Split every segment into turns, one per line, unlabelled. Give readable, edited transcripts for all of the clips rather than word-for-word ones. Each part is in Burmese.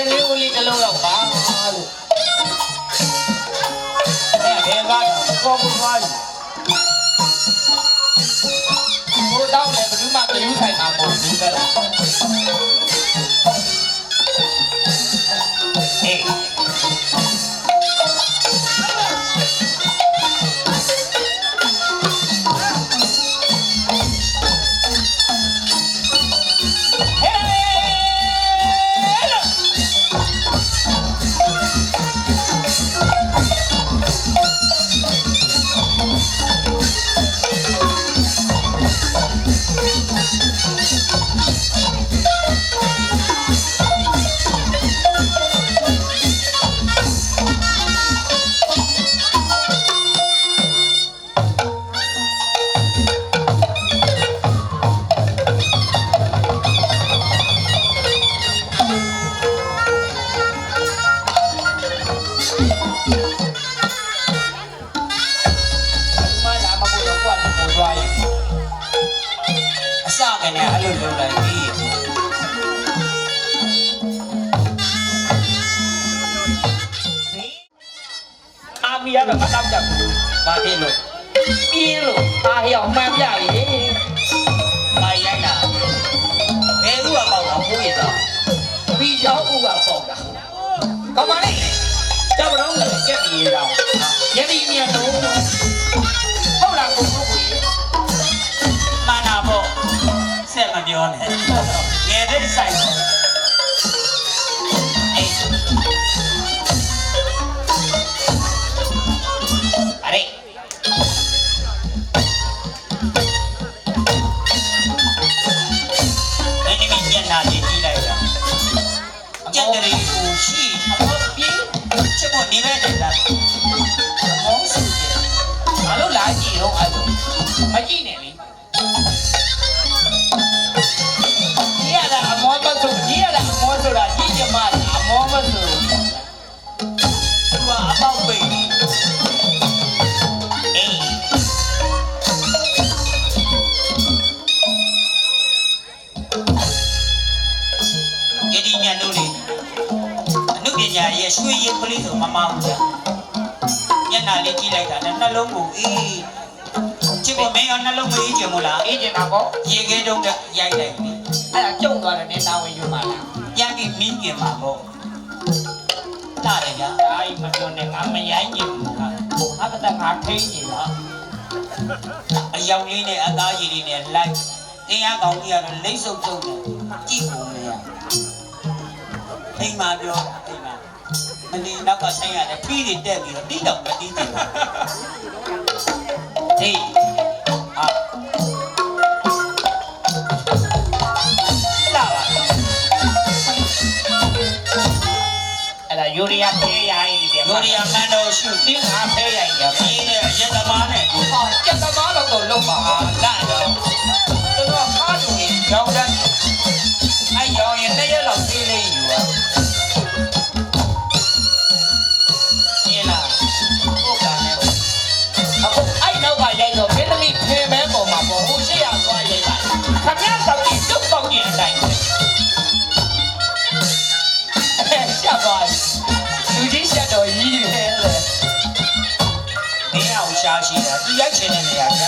လေးဦးလေးတစ်လုံးတော့ပါလို့အဲ့ဒါကတော့ကောင်းသွားပြီဘိုးတောင်းလည်းဘယ်သူမှမယူဆိုင်မှာမဟုတ်ဘူးကလားဟေးมีอะไรมาตั้งจับมาที่เลยปีลูกตาเหี่ยวมาใหญ่ไม่ใหญ่นะเอ้รู้ว่าเปล่าเขาพูดอีกแล้วพี่เจ้าอู้ว่าเปล่ากันก็มาเลยเจ้าน้องเลยแค่ดีเราแค่ดีเมียหนูเขาหลังกูรู้คุยมาหน้าโบเสียมาเดียวเนี่ยเงี้ยได้ใส่ช่วยยิงพลิสมาเนี่ยยันนาลีจีไรกันนั่นลงกูชิบะไม่เอานั่นลงมือจีมุละจีน่ะก็ยิงกันตรงเดียใหญ่เลยไอ้จ้องตัวเนี่ยดาวอยู่มาแล้วยังกินมีเกี่ยมาก็ได้เลยจ้ะไอ้มาจนเนี่ยมันไม่ย้ายยิงนะถ้าก็จะขาดทิ้งอยู่แล้วไอ้ยาวนี้เนี่ยอาตาจีนี่เนี่ยไล่ไอ้ยาของเนี่ยเล็กสุดๆจีกูเนี่ยไอ้มาเดียวไอ้มามันนี่นักก็ใช้อะไรที่ดินเด็กอยู่ที่ดำกับที่ดินที่ล่ะอะไรยูเรียเพียใหญ่เดี๋ยวยูเรียแมนโดชูติ้งหาเพียใหญ่เดี๋ยวมีเนี่ยยันตะมาเนี่ยอ๋อยันตะมาเราตัวลงมาได้แล้วตัวข้าดูนี่ยาวดันไอ้ยาวยังได้ยังเราที่เลยอยู่อ่ะใหญ่ตัวเป็นมีเพย์แม่บอกมาบอกผู้เชี่ยวชาญใหญ่ใหญ่ทำงานสังกิจุดต้องยิ่งใหญ่下班如今下到医院了你好消息了你要钱的你要钱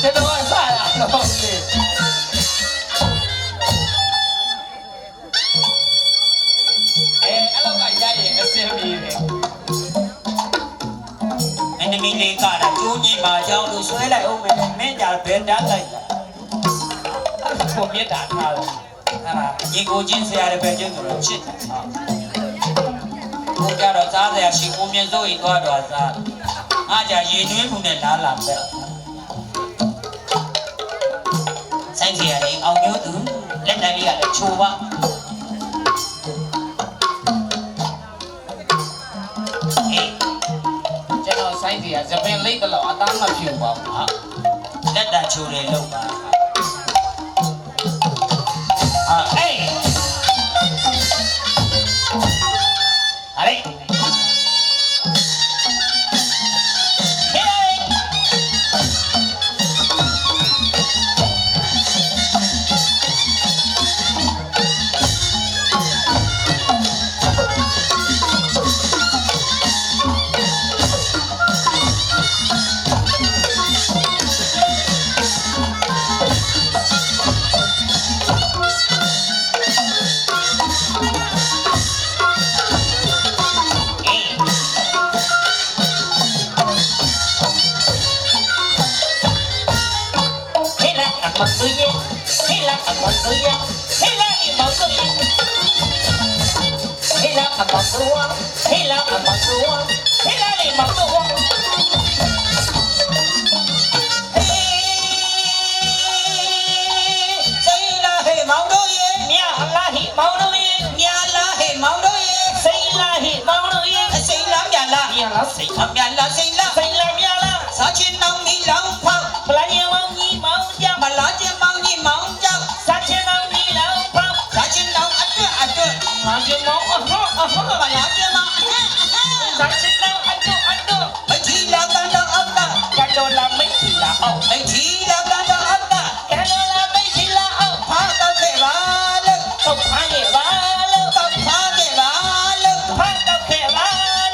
这都晚上了老师哎老板家也是มีမီလေးကတာကျိုးကြီးမှာကြောင်းလို့ဆွဲလိုက်အောင်မယ်မင်းကြဘယ်တန်းလိုက်ကိုမြတ်တာထားတယ်ဟာရေကိုချင်းဆရာတွေပဲကျုပ်တို့ချစ်တယ်ဟာကိုကြတော့စားစရာရှိကိုမြတ်စိုးကြီးသွားတော့စားအားကြရေနှွေးမှုနဲ့လားလာပဲဆိုင်စီရည်အောင်မျိုးသူလက်နိုင်လေးကလည်းချိုးပါဆိုင်စီကစပင်လိတ်တော့အသားမဖြူပါဘူးဟာလက်တချိုတွေလောက်ပါအေးဟာလေဟ
အမဆိုရဟေးလာအမဆိုရဟေးလာအမဆိုဝဟေးလာအမဆိုဝဟေးလာအမဆိုဝ
မောင်တို့ရေ
မြာလာဟိမောင်တို့ရေ
မြာလာဟေမောင်တို့ရေ
စိန်လာဟိမောင်တို့ရေ
အစိမ်လားမြာလား
မြာလာစိန်
အမြာလားစိမ်လား
စိန်လာမြာလာ
စားချင်းနောင်မီလောင်ဖောက်
ပလာညောင်ကြီးမောင်ကြောင့်
မလားချင်းမောင်ကြီးမောင်ကြောင့်
စားချင်အောင်ကြီးလောင်ဖောက်
စားချင်းနောင်အတွက်
ငါချင်မောင်အဟောအဟော
မလားချင်းမောင်
စားချင်အောင်အတု
မချီလာကန်တော့အောက်က
ကတော့လာမိတ်စီလာအောင်
မချီလာကန်တော့အောက်က
ကတော့လာမိတ်စီလာအောင်
ဖားတော့ခဲ့ပါလို့
တော့ဖားရဲ့ပါလို့
တော့ဖားခဲ့ပါလို့
ဖားတော့ခဲ့ပါ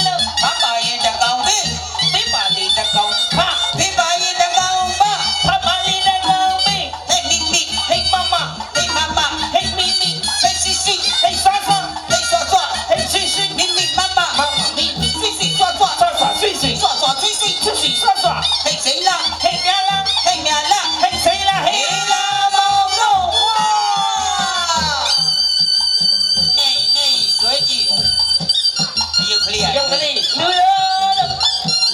လို့
မမရင်တကောင်ပြီ
ပြပါလေတကောင်ဖား
ပြပါရင်တကောင်ပါ
ဖားပါလေတကောင်ပြီ
ဟဲ့မိမိ
ဟိတ်မမ
ဟဲ့မမ
ဟိတ်မီမီ
ဟဲ့စီစီ
ဟိတ်ဆွာဆွာ
ဟဲ့ဆော့ဆော့
ဟိတ်စီစီ
မိမိမမ
မမမီမီ
စီစီဆော့ဆော့
ဆွာဆွာစီစီ
ဆော့ဆော့စီစီ
စီစီဆွာဆွာ
ဟဲ့စိမ့်လား
ဟိတ်ပြလာ
ဟဲ့မြာလား
ဟိတ်စိလာဟိ
ဟေး
တ်
လာမောင်တို့ဝါနေဆွဲကြည့်ရုပ်ကလေး
ရုပ်ကလေး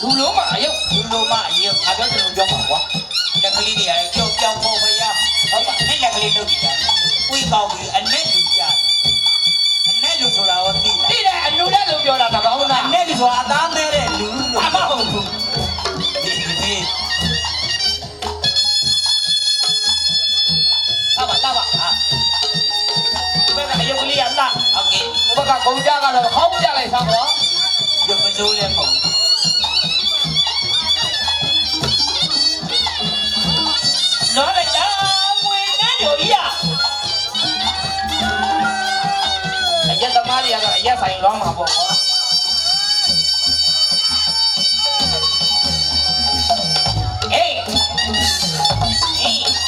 လူလုံးမရုပ်
လူလိုမရုပ်
ငါပြောချင်လို့ပြောမှာကွာ
လက်ကလေးတွေကကြောက်ကြောက်ဖို့ဖရဟုတ်ပါနဲ့လက်ကလေးလုပ်ကြည့်တယ်ဝိပေါက်ပြီးအနဲ့လူပြအနဲ့လူဆိုတာရောသိလား
တိတယ်အနုလည်းလို့ပြောတာကကောင်းတာ
အနဲ့လူဆိုတာအသားမဲတဲ့လူလို့
အမဟုတ်ဘူး လာပါဟာဘယ်ကအယုတ်ကလေးကလာ
โอเค
ဘက်ကကုန်ကြကတော့ဟောင်းကြလိုက်သမ်းတော့
ရုပ်မစိုးလည်းမဟုတ်
နော်လိုက်တာဝင်နေတို့ကြီးအရက်သမားတွေကတော့အရက်ဆိုင်လွှမ်းမှာပေါ့ကွာအေးအေး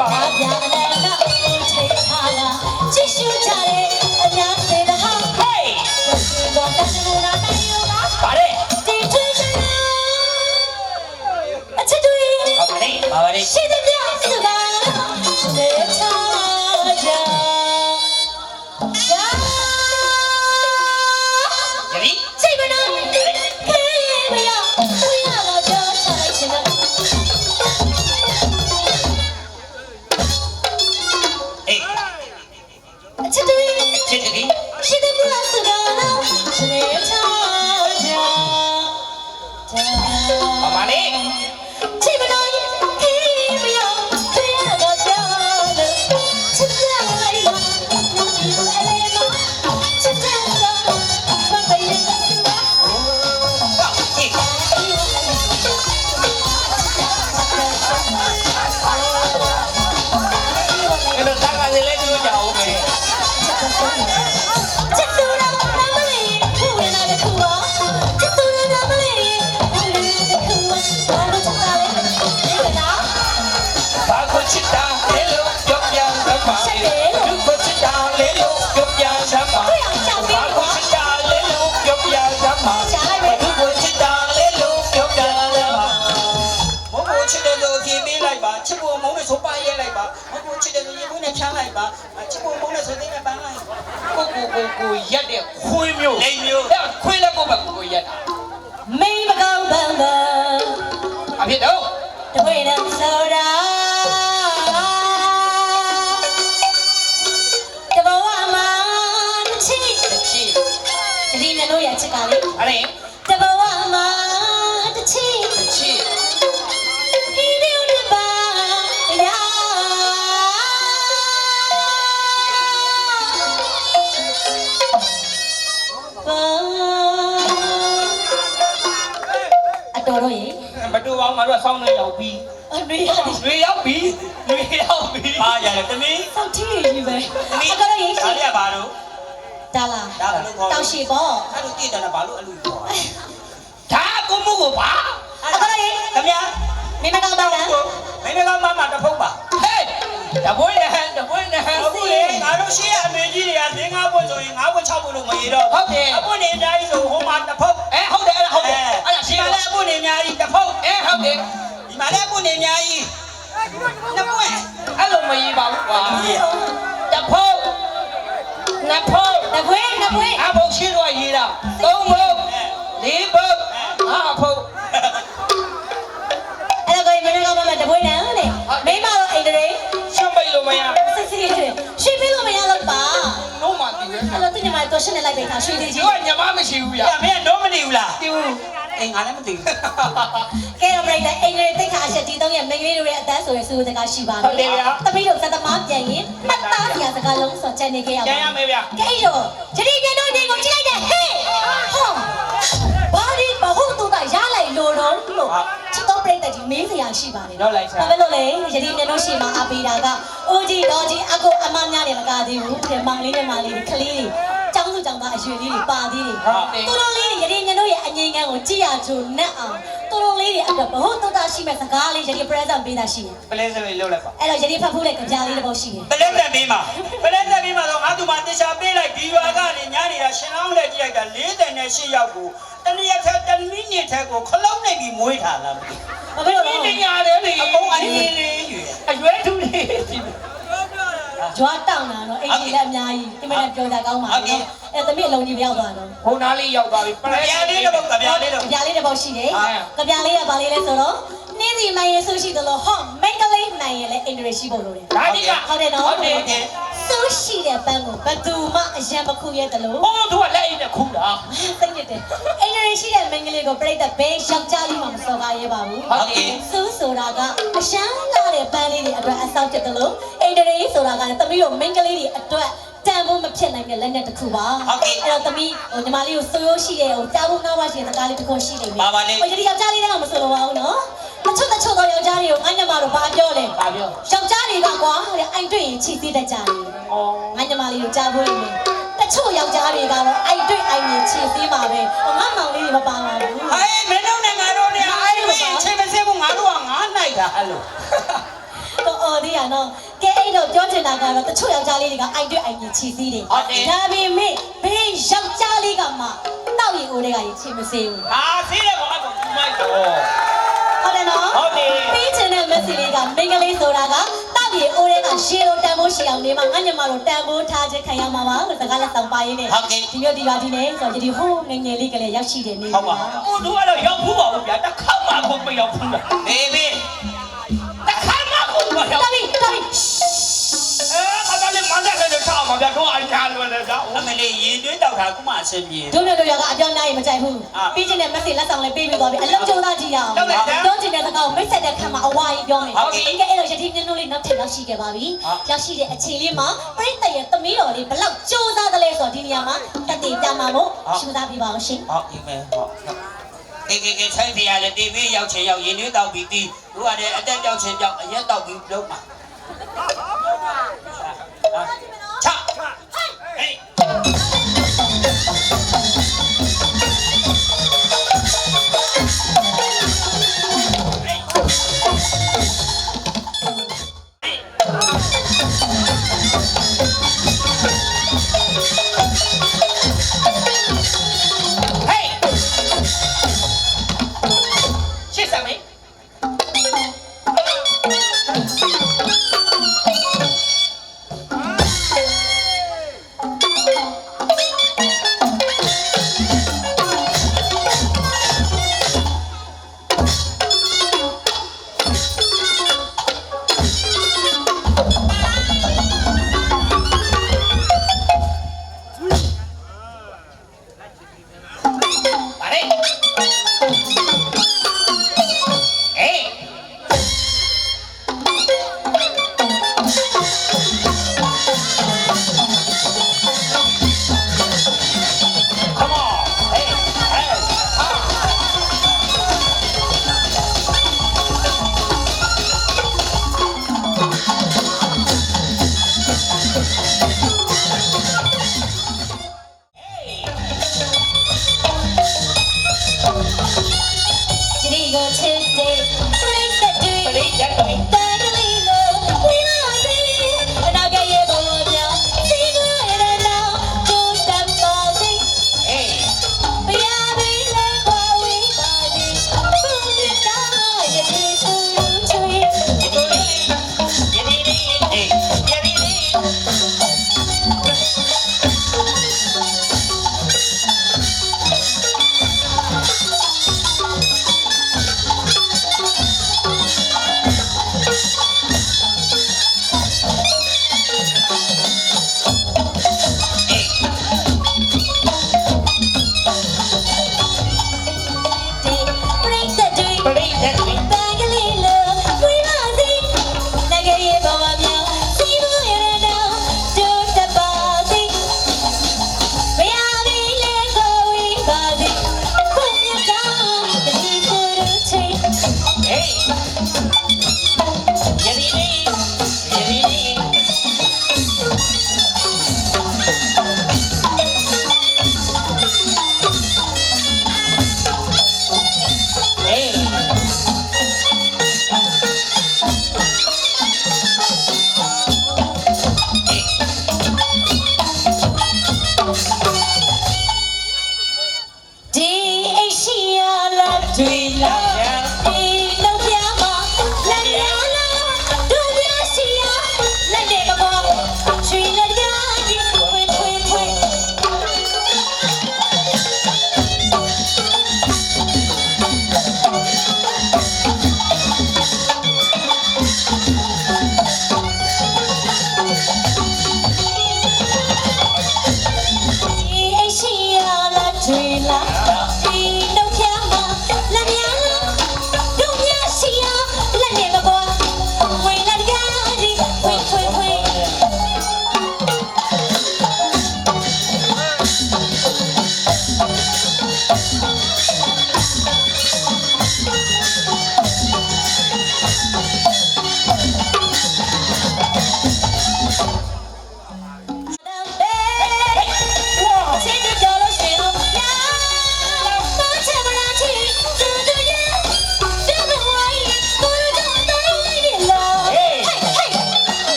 ပါ
阿家来了，吹茶了，继续家里，阿家谁的好？
ဟေး
这是我的路那没有吧？
ဗါလေ
地吹着了，啊，这对，
ဗါလေ
ဘာပါလဲ
谁的表是吧？是的茶家，家，
ယတိ
这边呢，可以不要？不要我就唱来听了。
အေး
这对。
ချစ်တကြီး
是的，不是的，是的，吵架。
ဗမာလေး
这个东西可以不要，这样的漂亮，这样来嘛，那一路来嘛，这样的，我被人家。
ဟောအေး
အဲ့တော့တာကလေးလေးတို့ကြအောင်ပဲ
这都让咱们嘞，苦人来的苦啊，这都让咱们嘞，苦人的苦啊，我们长大嘞，这个呢？
ဘာကိုချစ်တာလဲလို့ပြောပြစမ်းပါလေသူကိုချစ်တာလဲလို့ပြောပြစမ်းပါဘာကိုချစ်တာလဲလို့ပြောပြစမ်းပါသူကိုချစ်တာလဲလို့ပြောပြစမ်းပါ
မဟုတ်ချစ်တယ်လို့ဖြေပေးလိုက်ပါချစ်ဖို့မုန်းလို့ဆိုပါရဲလိုက်ပါမဟုတ်ချစ်တယ်လို့ရေခွန်းနဲ့ဖြန်းလိုက်ပါချစ်ဖို့မုန်းလို့ဆိုသိနဲ့ပန်းလိုက်
ကိုရက်တဲ့ခွေးမျိုး
လိမ်မျိုး
အဲ့ခွေးလည်းကိုပဲကိုရက်တာ
没不高奔奔。
အဖြစ်တော့
တပွေနဲ့ဆိုတာတဘဝမှာတစ်ချီ
ချီ
တတိနဲ့လို့ရချစ်ကလေး
အဲ့
တဘဝမှာတစ်ချီ
ချီ
ဒီလိုတပါရာအတော်တော့ရေ
မတူအောင်ငါတို့ကစောင်းနေရောက်ပြီး
အမေရတယ်
တွေရောက်ပြီးတွေရောက်ပြီး
အားရတယ်တမီး
စောက်ထီးကြီးပဲအတော်တော့ရေ
ဒါ
ရှိ
လေးကဘာလို့
ဒါလား
ဒါဘယ်လိုခေါ်လဲ
တောင်ရှိပေါ့
အဲ့လိုတည်တယ်ဘာလို့အဲ့လိုခေါ်
ဒါကိုမှုကိုပါ
အတော်ရေ
ခင်ဗျာ
မိမကောင်းပါလား
မင်းကမမတဖုတ်ပါ
ဟေးတပွေးနဲ့တပွေးနဲ့
အခုလေငါတို့ရှေ့အမေကြီးတွေက၄၅ဘွတ်ဆိုရင်၅ဘွတ်6ဘွတ်လို့မရတော့
ဟုတ်တယ်
အပွတ်နေတိုင်းဆိုဟိုမှာတဖုတ်
ဟုတ်တယ်အဲ့ဒါဟုတ်တယ်အဲ့ဒါ
ဒီ
ရှိ
မှာ
ပါ
လည်းအပွတ်နေအများကြီးတဖုတ်
ဟုတ်တယ်
ဒီမှာလည်းအပွတ်နေအများကြီးနှစ်ပွတ်
အဲ့လိုမရေးပါဘူးကွာတဖုတ်နှစ်ဖုတ်
တပွေးတပွေး
အဖုတ်ရှိတော့ရေးတာသုံးဖုတ်လေးဖုတ်ငါဖုတ်
အဲ့တော့ကိုမိမကောင်းပါမတပွေးနန်းတဲ့မိမတော့အိန္ဒြေ
ရှမ်းပိတ်လို့မရ
စစ်စစ်ရွှေပြီးလို့မရတော့ပါ
လုံးမတည်ပဲ
အဲ့တော့သူညီမတော့ရှင်းနေလိုက်ပြီခါရွှေသေးကြီး
ဒီကညမမရှိဘူးရ
။မင်းတော့မနေဘူးလား
တီဦး
။အိမ်ငါလည်းမသိဘူး
ကဲတော့ပြိတ္တာအိန္ဒြေတိတ်ခါအချက်တီသုံးရဲ့မိန်းကလေးတို့ရဲ့အတန်းဆိုရယ်စူးစကားရှိပါပြီသမီးတို့သတ္တမပြန်ရင်မှတ်သားစရာစကားလုံးဆိုချက်နေခဲ့ရပါ
ကျန်ရမယ်ဗျ
ကဲတော့ဂျတိပြန်တော့ဒီကိုကြည့်လိုက်တဲ့ဟေးဟောဘာဒီဘဟုတူတာရလိုက်လို့တော့လို့ချစ်တော့ပြိတ္တာကြီးမေးစရာရှိပါတယ်
တော့လိုက်
ဘာ
စား
ပဲလို့လဲယတိမျက်နှာရှိမှာအပေးတာကအိုကြီးတော်ကြီးအကိုအမများတယ်မကသေးဘူးတဲ့မောင်လေးနဲ့မလေးတွေကလေးတွေကျောင်းစုကျောင်းသားအရွယ်လေးတွေပါသေးတယ်သူတို့လေးတွေယတိမျက်နှာရဲ့အငြိမ်းကန်းကိုကြည့်ရကြုံနဲ့အောင်သူတို့လေးတွေအတွက်ဘဟုတုတ္တရှိမဲ့စကားလေးယတိ present ပေးတာရှိတယ်
ပလဲစမေလုပ်လိုက်ပါ
အဲ့တော့ယတိဖတ်ဖူးတဲ့ကြံလေးတစ်ပုဒ်ရှိတယ်
။ပလဲသက်ပေးမှာ။ပလဲသက်ပေးမှာတော့ငါ့သူမတေချာပေးလိုက်ဒီရွာကနေညာနေတာရှင်လောင်းနဲ့ကြည့်လိုက်တာ48ယောက်ကိုတနည်းထက်တမိနစ်ထက်ကိုခလုံးနေပြီးမွေးထားလားမသိ
ဘာဖြစ်လို့လဲ
ဒီညာတယ်လေ
။အကုန်အရင်လေးရွယ်
အရွယ်ထူးလေး
ကြွားတောင်းတာတော့အိမ်ကြီးလည်းအများကြီးဒီမဲ့ပြောတာကောင်းပါနော်အဲ့သမီးအလုံးကြီးပြောက်သွားတော့
ဘုံသားလေးရောက်သွားပြီ
။ပြားလေးတော့ပြားလေးတော့
ကြပြလေးတစ်ပုဒ်ရှိတယ်ကြပြလေးကဘာလေးလဲဆိုတော့နင်းစီမိုင်းရဆိုရှိတယ်လို့ဟောမိတ်ကလေးနိုင်ရင်လည်းအင်ဒရရှိဖို့လိုတယ်
ဒါဒီက
ဟုတ်တယ်နော်
ဟုတ်တယ်
ဆိုရှိတဲ့ပန်းကိုဘသူမှအရန်မခုရတယ်လို့
ဘုံတို့ကလက်အိတ်နဲ့ခူးတာ
သိနေတယ်အင်ဒရရှိတဲ့မိန်းကလေးကိုပြိတ္တဘဲယောက်ျားလေးမှမစော်ကားရဲပါဘူး
ဟုတ်တယ်
စူးဆိုတာကအရှမ်းလာတဲ့ပန်းလေးတွေအတွက်အဆောက်တက်တယ်လို့အင်ဒရဆိုတာကလည်းသမီးတို့မိန်းကလေးတွေအတွက်တန်ဖို့မဖြစ်နိုင်တဲ့လက်နဲ့တစ်ခုပါအဲ့တော့သမီးညီမလေးကိုစိုးရိုးရှိတဲ့တာဘူးနားပါရှင်စကားလေးတစ်ခုရှိနေပြီဟိုဒီယောက်ျားလေးတော့မဆိုလိုပါဘူးနော်တချို့တော့ယောက်ျားတွေကိုငါညမတို့ဘာပြောလဲ
ဘာပြော
ယောက်ျားတွေကကွာတဲ့အိုင်တွေ့ရင်ချီသေးတတ်ကြတယ်
ဩ
ငါညမလေးကိုကြားဖို့လိမ့်မယ်တချို့ယောက်ျားတွေကတော့အိုင်တွေ့အိုင်ရင်ချီသေးပါပဲငါမောင်လေးတွေမပါပါဘူး
။ဟေးမင်းတို့နဲ့ငါတို့နဲ့အဲ့ဒီချင်းမစဲဘူးငါတို့ကငါနိုင်တာအဲ့လို
တော့အော်သေးရနော်ကဲအဲ့တော့ပြောချင်တာကတော့တချို့ယောက်ျားလေးတွေကအိုက်တွေ့အိုက်ကြီးချီစည်းတယ်ဒါပေမဲ့ဘေးယောက်ျားလေးကမှတောက်ရီအိုးတွေကချီမစေဘူး
ဟာဆေးတယ်ကောင်ကမိုက်တော့
ဟုတ်တယ်နော်ဟုတ်တယ်ပြီးချင်တဲ့မက်ဆေ့လေးကမိန်းကလေးဆိုတာကတောက်ရီအိုးတွေကရှေးလို့တန်ဖိုးရှိအောင်နေမှာငါညမတို့တန်ဖိုးထားခြင်းခံရမှာပါလို့စကားလက်ဆောင်ပါရင်းနဲ့ဒီမျိုးဒီပါဒီနဲ့ဆိုတော့ဒီဟိုးငငယ်လေးကလေးရောက်ရှိတယ်နေဟုတ်ပါ
ကိုတို့ကတော့ရောက်ဘူးပါဘူးဗျာတခါမှကိုမရောက်ဘူးလား
ဘေးဘေး
တခါမှကိုမရောက်
တော်ပြီတော်ပြီ
ခါကလေးမန္တလေးနဲ့ထားမှာဗျာတို့အညာလွယ်တယ်ဗျာ
အမလေးရင်သွေးတောက်တာခုမှအဆင်ပြေ
တို့တို့ကအပြောင်းနိုင်မကြိုက်ဘူးပြီးချင်တဲ့မက်ဆေ့လက်ဆောင်လေးပေးပြီးသွားပြီအလုံးကျုံသားကြည့်ရအောင်ပြောချင်တဲ့စကားကိုမိတ်ဆက်တဲ့ခါမှာအဝါကြီးပြောမယ်ကဲအဲ့တော့ယတိမျက်နှာလေးနောက်ထပ်ရောက်ရှိခဲ့ပါပြီရောက်ရှိတဲ့အချိန်လေးမှာပြိတ္တရဲ့သမီးတော်လေးဘလောက်ကျိုးစားသလဲဆိုတော့ဒီနေရာမှာတတိပြမှာမို့ရှင်းသားပြပါအောင်ရှင်
ဟုတ်ပြီမယ်ဟုတ်ကေဆိုင်ပြရတယ်တီဗီရောက်ချင်ရောက်ရင်သွေးတောက်ပြီးတီးတို့ကလည်းအတက်ကြောက်ချင်ကြောက်အရက်တောက်ပြီးလုံးမှာချ